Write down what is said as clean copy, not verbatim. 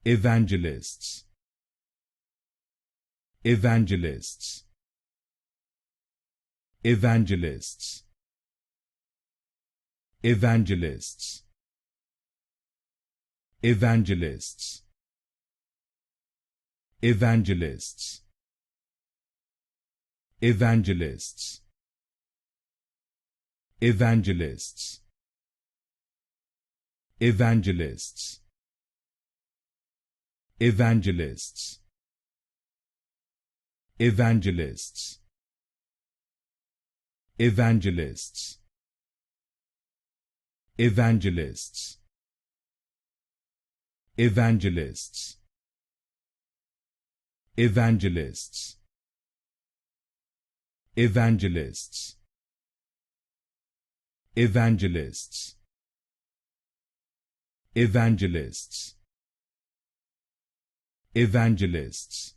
Evangelists, Evangelists, Evangelists, Evangelists, Evangelists, Evangelists, Evangelists, Evangelists, Evangelists, Evangelists, Evangelists, Evangelists, Evangelists, Evangelists, Evangelists, Evangelists, Evangelists, Evangelists, Evangelists,